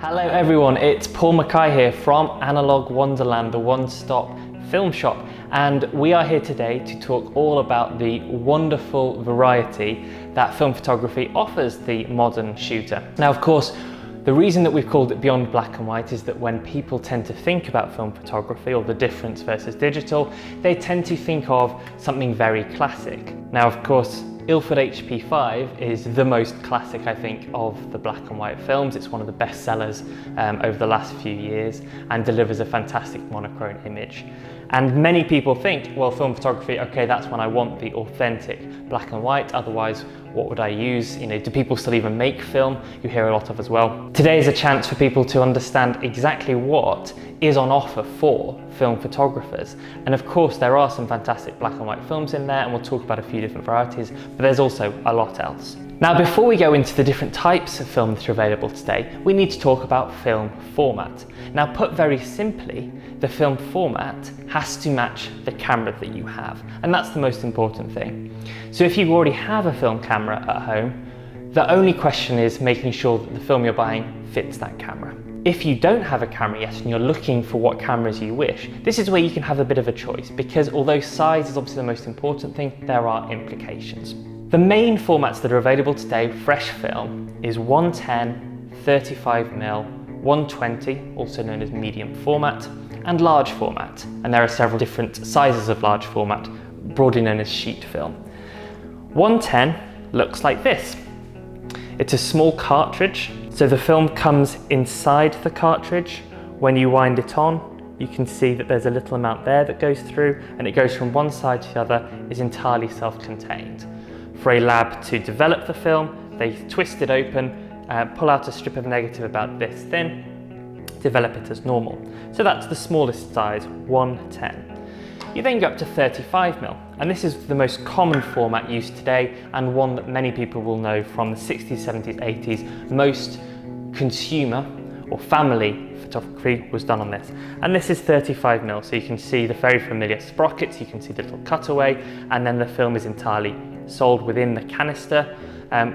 Hello everyone, it's Paul McKay here from Analogue Wonderland, the one-stop film shop, and we are here today to talk all about the wonderful variety that film photography offers the modern shooter. Now of course, the reason that we've called it Beyond Black and White is that when people tend to think about film photography or the difference versus digital, they tend to think of something very classic. Now of course, Ilford HP5 is the most classic, I think, of the black and white films. It's one of the best sellers over the last few years and delivers a fantastic monochrome image. And many people think, well, film photography, okay, that's when I want the authentic black and white, otherwise what would I use? You know, do people still even make film? You hear a lot of as well. Today is a chance for people to understand exactly what is on offer for film photographers. And of course, there are some fantastic black and white films in there, and we'll talk about a few different varieties, but there's also a lot else. Now, before we go into the different types of film that are available today, we need to talk about film format. Now, put very simply, the film format has to match the camera that you have, and that's the most important thing. So if you already have a film camera at home, the only question is making sure that the film you're buying fits that camera. If you don't have a camera yet and you're looking for what cameras you wish, this is where you can have a bit of a choice, because although size is obviously the most important thing, there are implications. The main formats that are available today, fresh film, is 110, 35mm, 120, also known as medium format, and large format. And there are several different sizes of large format, broadly known as sheet film. 110 looks like this. It's a small cartridge, so the film comes inside the cartridge. When you wind it on, you can see that there's a little amount there that goes through, and it goes from one side to the other, is entirely self-contained. For a lab to develop the film, they twist it open, pull out a strip of negative about this thin, develop it as normal. So that's the smallest size, 110. You then go up to 35mm, and this is the most common format used today and one that many people will know from the 60s, 70s, 80s. Most consumer or family photography was done on this. And this is 35mm, so you can see the very familiar sprockets, you can see the little cutaway, and then the film is entirely sold within the canister.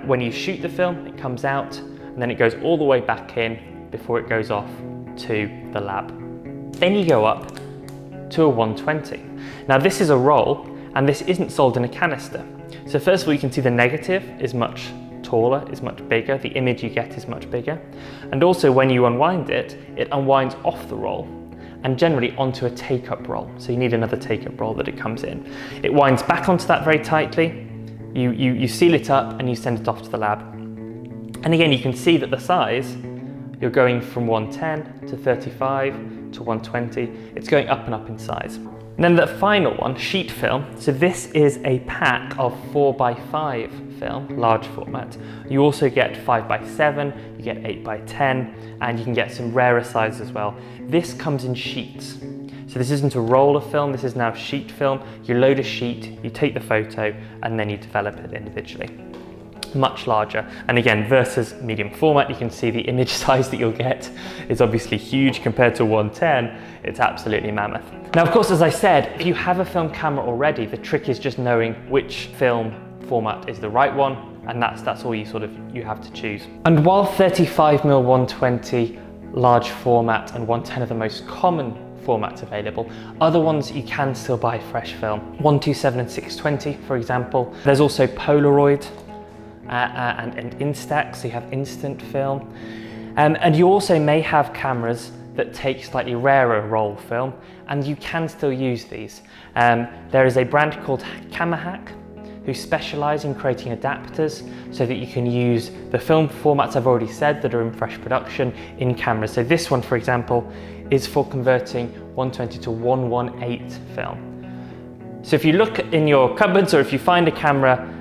When you shoot the film, it comes out, and then it goes all the way back in before it goes off to the lab. Then you go up to a 120. Now this is a roll, and this isn't sold in a canister. So first of all, you can see the negative is much taller, is much bigger, the image you get is much bigger. And also when you unwind it, it unwinds off the roll and generally onto a take-up roll. So you need another take-up roll that it comes in. It winds back onto that very tightly, you seal it up and you send it off to the lab. And again, you can see that the size, you're going from 110 to 35 to 120, it's going up and up in size. And then the final one, sheet film. So this is a pack of 4x5 film, large format. You also get 5x7, you get 8x10, and you can get some rarer sizes as well. This comes in sheets. So this isn't a roll of film, this is now sheet film. You load a sheet, you take the photo, and then you develop it individually. Much larger, and again, versus medium format, you can see the image size that you'll get is obviously huge compared to 110. It's absolutely mammoth. Now of course, as I said, if you have a film camera already, the trick is just knowing which film format is the right one, and that's all you have to choose. And while 35mm, 120, large format and 110 are the most common formats available, other ones you can still buy fresh film. 127 and 620, for example. There's also Polaroid and Instax, so you have instant film. And you also may have cameras that take slightly rarer roll film, and you can still use these. There is a brand called Camerahack who specialise in creating adapters so that you can use the film formats I've already said that are in fresh production in cameras. So this one, for example, is for converting 120 to 118 film. So if you look in your cupboards, or if you find a camera,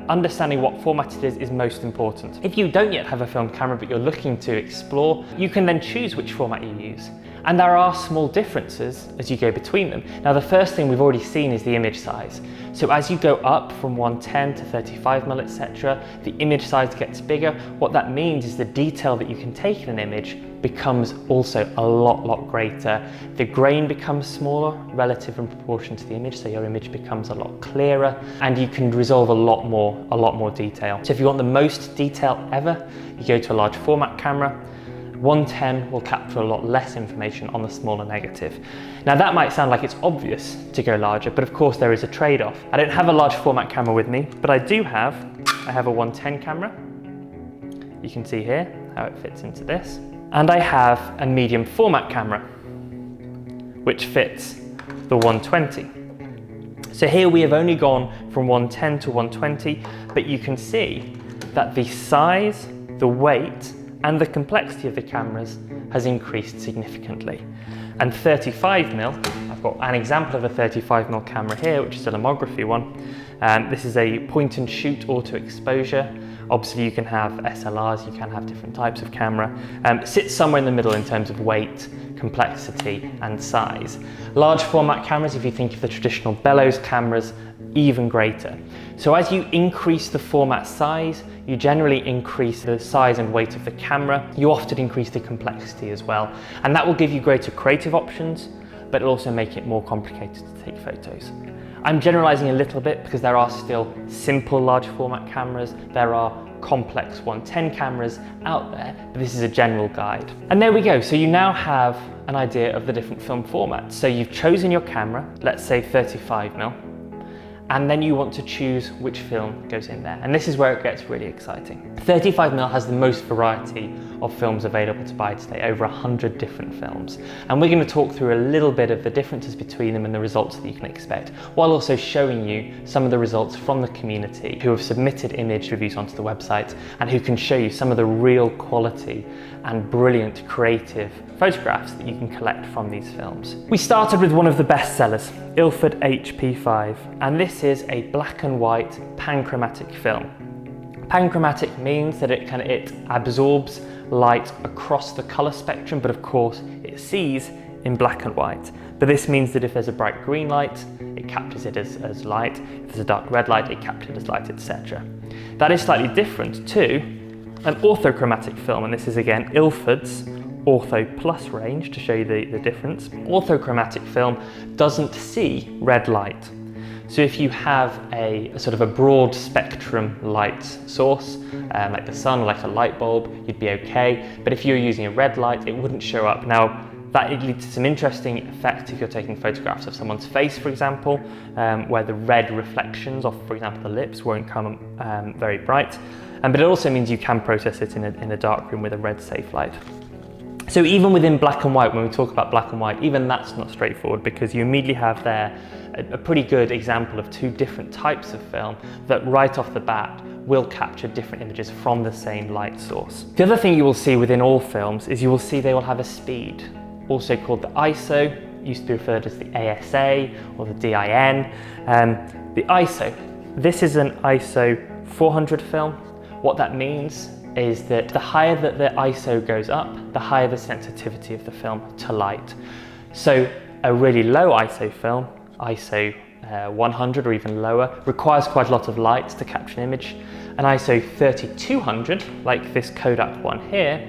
understanding what format it is most important. If you don't yet have a film camera but you're looking to explore, you can then choose which format you use. And there are small differences as you go between them. Now the first thing we've already seen is the image size. So as you go up from 110 to 35mm, etc., the image size gets bigger. What that means is the detail that you can take in an image becomes also a lot greater. The grain becomes smaller relative in proportion to the image, so your image becomes a lot clearer, and you can resolve a lot more detail. So if you want the most detail ever, you go to a large format camera. 110 will capture a lot less information on the smaller negative. Now that might sound like it's obvious to go larger, but of course there is a trade-off. I don't have a large format camera with me, but I have a 110 camera. You can see here how it fits into this. And I have a medium format camera, which fits the 120. So here we have only gone from 110 to 120, but you can see that the size, the weight, and the complexity of the cameras has increased significantly. And 35mm, I've got an example of a 35mm camera here, which is a lomography one. This is a point and shoot auto exposure. Obviously you can have SLRs, you can have different types of camera. It sits somewhere in the middle in terms of weight, complexity and size. Large format cameras, if you think of the traditional bellows cameras, even greater. So as you increase the format size, you generally increase the size and weight of the camera. You often increase the complexity as well. And that will give you greater creative options, but it'll also make it more complicated to take photos. I'm generalizing a little bit because there are still simple large format cameras. There are complex 110 cameras out there, but this is a general guide. And there we go. So you now have an idea of the different film formats. So you've chosen your camera, let's say 35mm, and then you want to choose which film goes in there. And this is where it gets really exciting. 35mm has the most variety of films available to buy today, over 100 different films. And we're going to talk through a little bit of the differences between them and the results that you can expect, while also showing you some of the results from the community who have submitted image reviews onto the website and who can show you some of the real quality and brilliant creative photographs that you can collect from these films. We started with one of the best sellers, Ilford HP5, and this is a black and white panchromatic film. Panchromatic means that it absorbs light across the color spectrum, but of course it sees in black and white. But this means that if there's a bright green light, it captures it as light. If there's a dark red light, it captures it as light, etc. That is slightly different to an orthochromatic film, and this is again Ilford's Ortho Plus range to show you the difference. Orthochromatic film doesn't see red light. So if you have a sort of a broad spectrum light source, like the sun, like a light bulb, you'd be okay. But if you're using a red light, it wouldn't show up. Now, that leads to some interesting effects if you're taking photographs of someone's face, for example, where the red reflections of, for example, the lips won't come very bright. But it also means you can process it in a dark room with a red safe light. So even within black and white, when we talk about black and white, even that's not straightforward, because you immediately have there a pretty good example of two different types of film that right off the bat will capture different images from the same light source. The other thing you will see within all films is you will see they will have a speed, also called the ISO, used to be referred as the ASA or the DIN. The ISO, this is an ISO 400 film. What that means is that the higher that the ISO goes up, the higher the sensitivity of the film to light. So a really low ISO film, ISO 100 or even lower, requires quite a lot of light to capture an image. An ISO 3200, like this Kodak one here,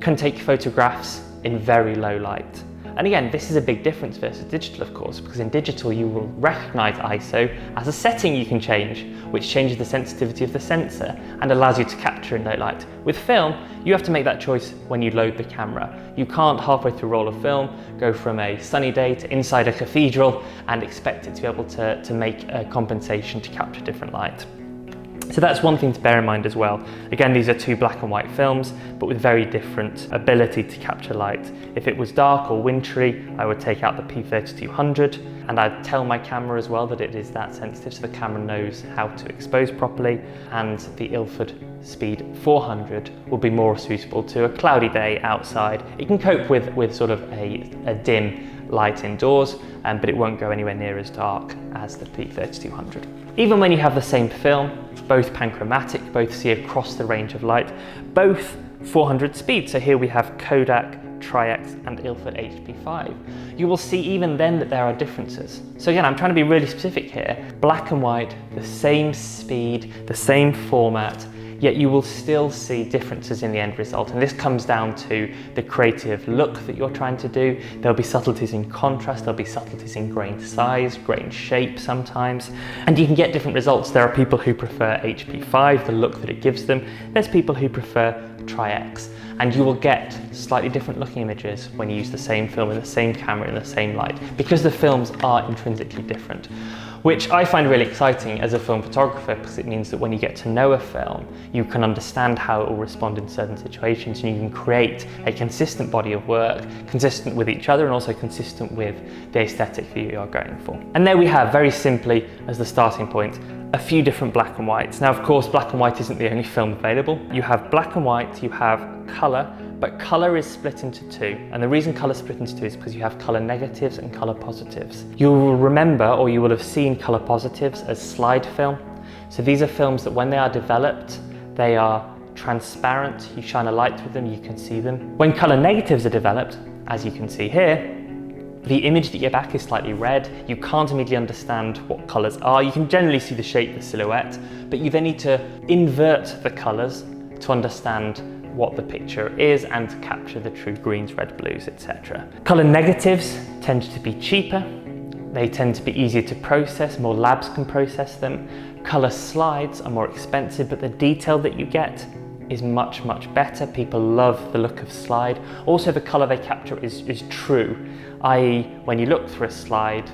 can take photographs in very low light. And again, this is a big difference versus digital, of course, because in digital you will recognize ISO as a setting you can change, which changes the sensitivity of the sensor and allows you to capture in low light. With film, you have to make that choice when you load the camera. You can't halfway through roll of film go from a sunny day to inside a cathedral and expect it to be able to make a compensation to capture different light. So that's one thing to bear in mind as well. Again, these are two black and white films, but with very different ability to capture light. If it was dark or wintry, I would take out the P3200, and I'd tell my camera as well that it is that sensitive, so the camera knows how to expose properly. And the Ilford Speed 400 will be more suitable to a cloudy day outside. It can cope with sort of a dim light indoors, but it won't go anywhere near as dark as the P3200. Even when you have the same film, both panchromatic, both see across the range of light, both 400 speed. So here we have Kodak, Tri-X and Ilford HP5. You will see even then that there are differences. So again, I'm trying to be really specific here. Black and white, the same speed, the same format. yet you will still see differences in the end result. And this comes down to the creative look that you're trying to do. There'll be subtleties in contrast, there'll be subtleties in grain size, grain shape sometimes, and you can get different results. There are people who prefer HP5, the look that it gives them. There's people who prefer Tri-X, and you will get slightly different looking images when you use the same film in the same camera in the same light, because the films are intrinsically different, which I find really exciting as a film photographer, because it means that when you get to know a film, you can understand how it will respond in certain situations, and you can create a consistent body of work, consistent with each other and also consistent with the aesthetic view you are going for. And there we have, very simply as the starting point, a few different black and whites. Now, of course, black and white isn't the only film available. You have black and white, you have colour, but colour is split into two. And the reason colour is split into two is because you have colour negatives and colour positives. You will remember, or you will have seen colour positives as slide film. So these are films that when they are developed, they are transparent. You shine a light through them, you can see them. When colour negatives are developed, as you can see here, the image that you get back is slightly red. You can't immediately understand what colours are. You can generally see the shape, the silhouette, but you then need to invert the colours to understand what the picture is and to capture the true greens, red, blues, etc. Colour negatives tend to be cheaper. They tend to be easier to process, more labs can process them. Colour slides are more expensive, but the detail that you get is much, much better. People love the look of slide. Also, the colour they capture is true, i.e. when you look through a slide,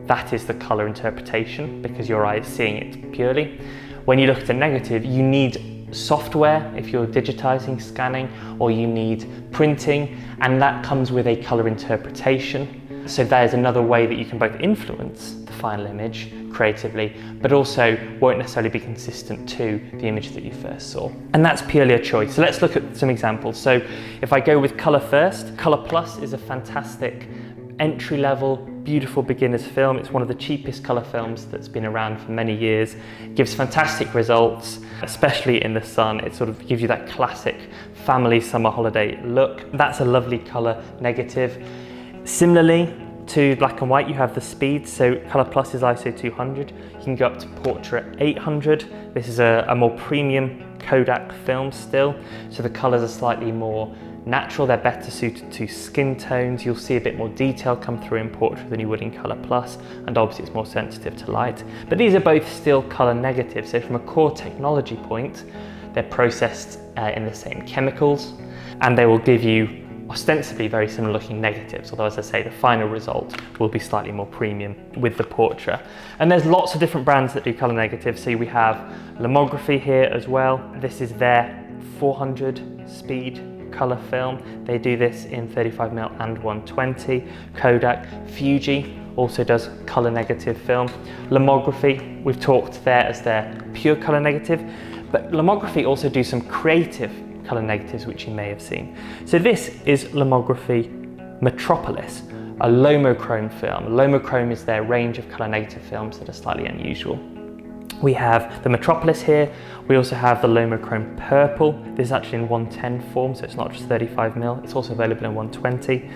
that is the colour interpretation because your eye is seeing it purely. When you look at a negative, you need software if you're digitizing, scanning, or you need printing, and that comes with a colour interpretation. So there's another way that you can both influence the final image creatively, but also won't necessarily be consistent to the image that you first saw. And that's purely a choice. So let's look at some examples. So if I go with Colour first, Colour Plus is a fantastic entry-level, beautiful beginner's film. It's one of the cheapest colour films that's been around for many years. It gives fantastic results, especially in the sun. It sort of gives you that classic family summer holiday look. That's a lovely colour negative. Similarly to black and white, you have the speed. So Colour Plus is ISO 200. You can go up to Portrait 800. This is a more premium Kodak film still. So the colours are slightly more natural. They're better suited to skin tones. You'll see a bit more detail come through in Portrait than you would in Colour Plus. And obviously it's more sensitive to light. But these are both still colour negative. So from a core technology point, they're processed in the same chemicals, and they will give you ostensibly very similar looking negatives, although as I say, the final result will be slightly more premium with the Portrait. And there's lots of different brands that do colour negatives. So we have Lomography here as well. This is their 400 speed colour film. They do this in 35mm and 120. Kodak, Fuji also does colour negative film. Lomography, we've talked there as their pure colour negative, but Lomography also do some creative colour negatives, which you may have seen. So this is Lomography Metropolis, a lomochrome film. Lomochrome is their range of colour negative films that are slightly unusual. We have the Metropolis here. We also have the Lomochrome Purple. This is actually in 110 form, so it's not just 35mm. It's also available in 120.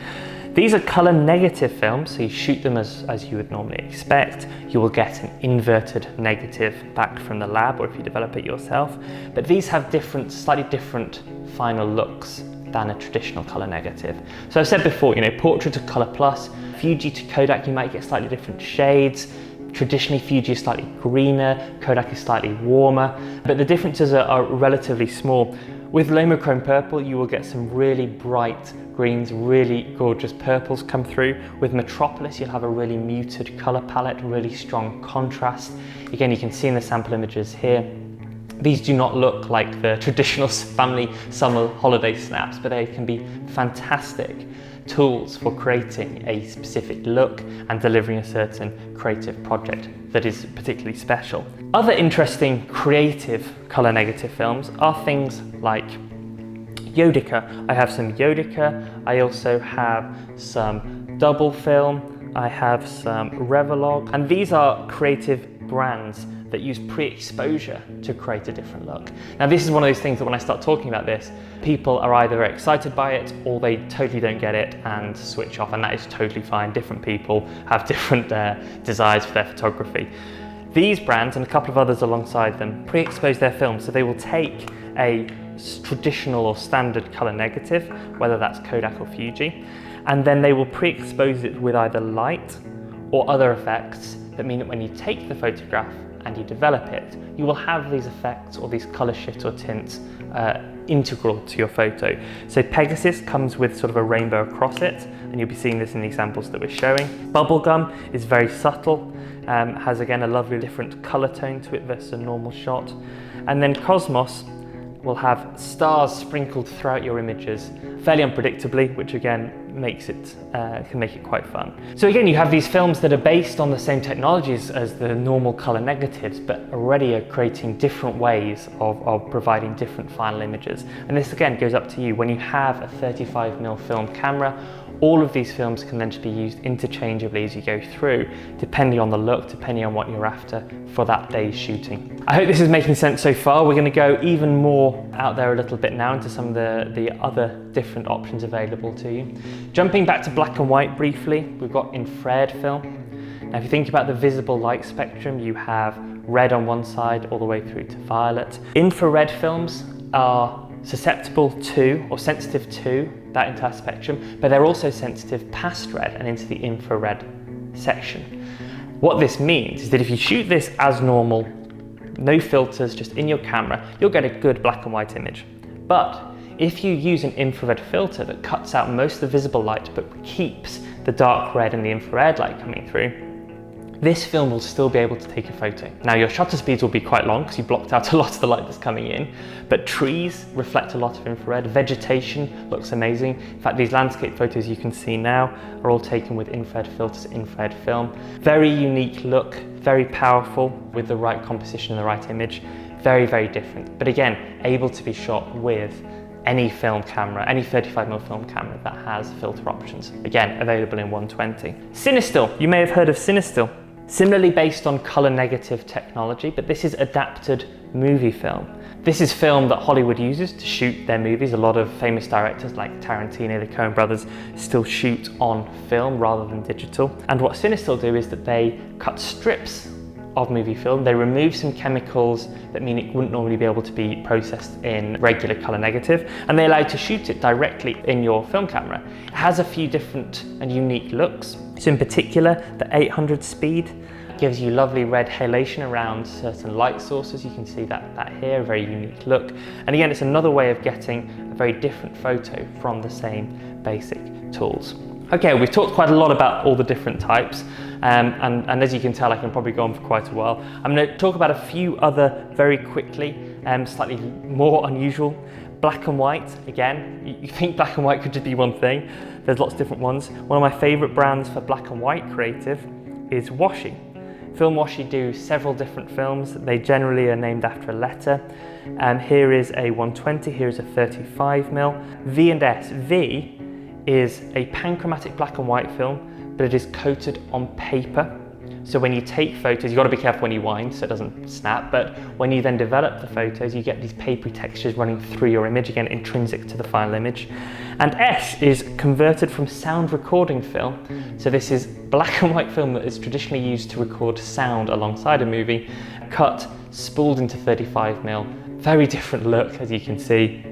These are colour negative films, so you shoot them as you would normally expect. You will get an inverted negative back from the lab, or if you develop it yourself. But these have slightly different final looks than a traditional colour negative. So I've said before, Portrait to Colour Plus, Fuji to Kodak, you might get slightly different shades. Traditionally, Fuji is slightly greener, Kodak is slightly warmer, but the differences are relatively small. With Lomochrome Purple, you will get some really bright greens, really gorgeous purples come through. With Metropolis, you'll have a really muted colour palette, really strong contrast. Again, you can see in the sample images here, these do not look like the traditional family summer holiday snaps, but they can be fantastic tools for creating a specific look and delivering a certain creative project that is particularly special. Other interesting creative colour negative films are things like Yodica. I have some Yodica, I also have some double film, I have some Revolog, and these are creative brands that use pre-exposure to create a different look. Now this is one of those things that when I start talking about this, people are either excited by it or they totally don't get it and switch off, and that is totally fine. Different people have different desires for their photography. These brands, and a couple of others alongside them, pre-expose their film, so they will take a traditional or standard color negative, whether that's Kodak or Fuji, and then they will pre-expose it with either light or other effects that mean that when you take the photograph and you develop it, you will have these effects or these color shifts or tints integral to your photo. So Pegasus comes with sort of a rainbow across it, and you'll be seeing this in the examples that we're showing. Bubblegum is very subtle, has again a lovely different color tone to it versus a normal shot. And then Cosmos will have stars sprinkled throughout your images, fairly unpredictably, which again makes it can make it quite fun. So again, you have these films that are based on the same technologies as the normal color negatives, but already are creating different ways of providing different final images. And this again goes up to you. When you have a 35mm film camera, all of these films can then just be used interchangeably as you go through, depending on the look, depending on what you're after for that day's shooting. I hope this is making sense so far. We're going to go even more out there a little bit now into some of the other different options available to you. Jumping back to black and white briefly, we've got infrared film. Now if you think about the visible light spectrum, you have red on one side all the way through to violet. Infrared films are susceptible to or sensitive to that entire spectrum, but they're also sensitive past red and into the infrared section. What this means is that if you shoot this as normal, no filters, just in your camera, you'll get a good black and white image. But if you use an infrared filter that cuts out most of the visible light but keeps the dark red and the infrared light coming through, this film will still be able to take a photo. Now your shutter speeds will be quite long because you blocked out a lot of the light that's coming in, but trees reflect a lot of infrared, vegetation looks amazing. In fact, these landscape photos you can see now are all taken with infrared filters, infrared film. Very unique look, very powerful with the right composition and the right image. Very, very different, but again, able to be shot with any film camera, any 35mm film camera that has filter options. Again, available in 120. Cinestill, you may have heard of Cinestill. Similarly based on color negative technology, but this is adapted movie film. This is film that Hollywood uses to shoot their movies. A lot of famous directors like Tarantino, the Coen brothers, still shoot on film rather than digital. And what Cinestill do is that they cut strips of movie film. They remove some chemicals that mean it wouldn't normally be able to be processed in regular color negative, and they allow you to shoot it directly in your film camera. It has a few different and unique looks. So in particular, the 800 speed gives you lovely red halation around certain light sources. You can see that here, a very unique look. And again, it's another way of getting a very different photo from the same basic tools. Okay, we've talked quite a lot about all the different types, and as you can tell, I can probably go on for quite a while. I'm going to talk about a few other very quickly, slightly more unusual. Black and white, again, you think black and white could just be one thing. There's lots of different ones. One of my favourite brands for black and white creative is Washi. Film Washi do several different films. They generally are named after a letter. Here is a 120, here is a 35mm. V&S. V is a panchromatic black and white film, but it is coated on paper. So when you take photos, you've got to be careful when you wind so it doesn't snap, but when you then develop the photos, you get these papery textures running through your image, again, intrinsic to the final image. And S is converted from sound recording film. So this is black and white film that is traditionally used to record sound alongside a movie, cut, spooled into 35mm. Very different look, as you can see.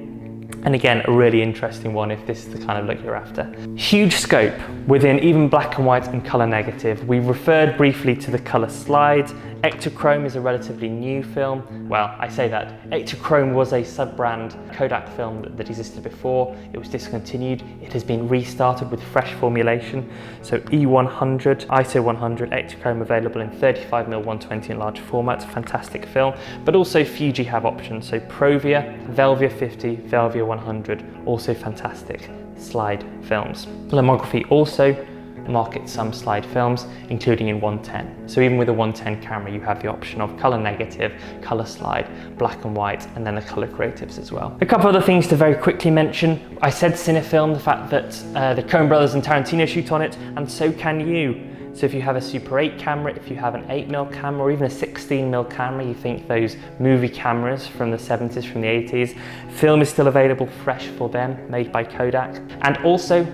And again, a really interesting one if this is the kind of look you're after. Huge scope within even black and white and color negative. We referred briefly to the color slide. Ektachrome is a relatively new film. Well, I say that. Ektachrome was a sub-brand Kodak film that existed before. It was discontinued. It has been restarted with fresh formulation. So E100, ISO 100, Ektachrome available in 35mm 120 in large format. Fantastic film. But also Fuji have options. So Provia, Velvia 50, Velvia 100, also fantastic slide films. Lomography also markets some slide films, including in 110. So even with a 110 camera, you have the option of color negative, color slide, black and white, and then the color creatives as well. A couple other things to very quickly mention. I said Cinefilm, the fact that the Coen brothers and Tarantino shoot on it, and so can you. So if you have a Super 8 camera, if you have an 8mm camera, or even a 16mm camera, you think those movie cameras from the 70s, from the 80s, film is still available fresh for them, made by Kodak. And also,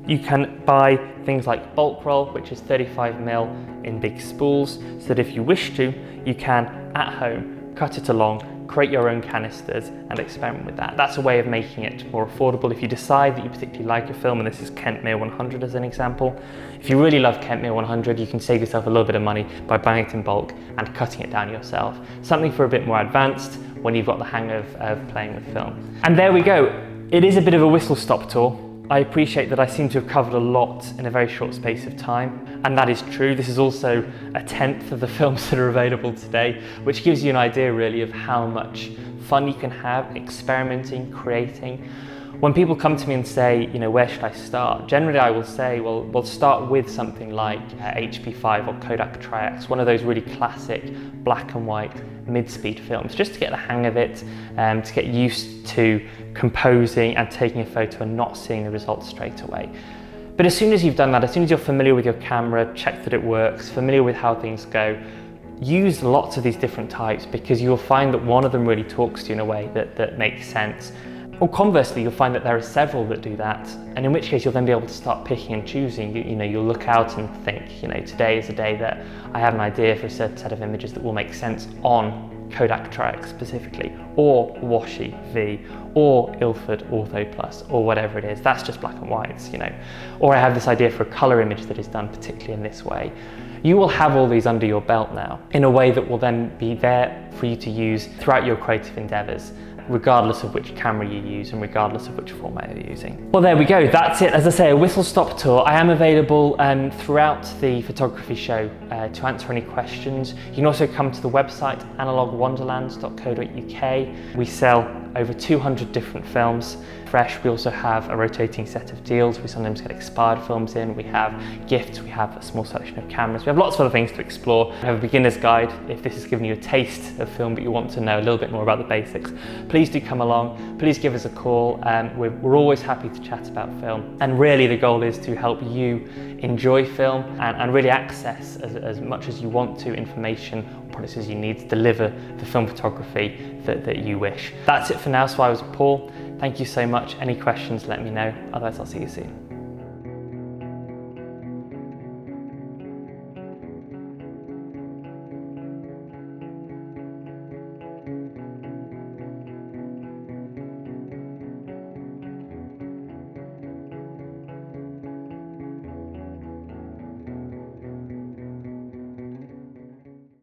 You can buy things like bulk roll, which is 35mm in big spools, so that if you wish to, you can, at home, cut it along, create your own canisters and experiment with that. That's a way of making it more affordable. If you decide that you particularly like a film, and this is Kentmere 100 as an example, if you really love Kentmere 100, you can save yourself a little bit of money by buying it in bulk and cutting it down yourself. Something for a bit more advanced when you've got the hang of playing with film. And there we go. It is a bit of a whistle-stop tour. I appreciate that I seem to have covered a lot in a very short space of time, and that is true. This is also a tenth of the films that are available today, which gives you an idea really of how much fun you can have experimenting, creating. When people come to me and say, you know, where should I start? Generally I will say, well, we'll start with something like HP5 or Kodak Tri-X, one of those really classic black and white mid-speed films, just to get the hang of it, to get used to composing and taking a photo and not seeing the results straight away. But as soon as you've done that, as soon as you're familiar with your camera, check that it works, familiar with how things go, use lots of these different types, because you'll find that one of them really talks to you in a way that makes sense. Or conversely, you'll find that there are several that do that, and in which case you'll then be able to start picking and choosing. You know, you'll look out and think, you know, today is a day that I have an idea for a certain set of images that will make sense on Kodak Tri-X specifically, or Washi V, or Ilford Ortho Plus, or whatever it is. That's just black and whites, you know. Or I have this idea for a color image that is done particularly in this way. You will have all these under your belt now in a way that will then be there for you to use throughout your creative endeavors, regardless of which camera you use and regardless of which format you're using. Well, there we go. That's it. As I say, a whistle-stop tour. I am available throughout the photography show to answer any questions. You can also come to the website analoguewonderland.co.uk. We sell over 200 different films fresh. We also have a rotating set of deals. We sometimes get expired films in. We have gifts. We have a small selection of cameras. We have lots of other things to explore. We have a beginner's guide if this has given you a taste of film but you want to know a little bit more about the basics. Please do come along. Please give us a call. We're always happy to chat about film. And really the goal is to help you enjoy film and really access as much as you want to information or products as you need to deliver the film photography that you wish. That's it for now. So I was Paul. Thank you so much. Any questions, let me know. Otherwise, I'll see you soon.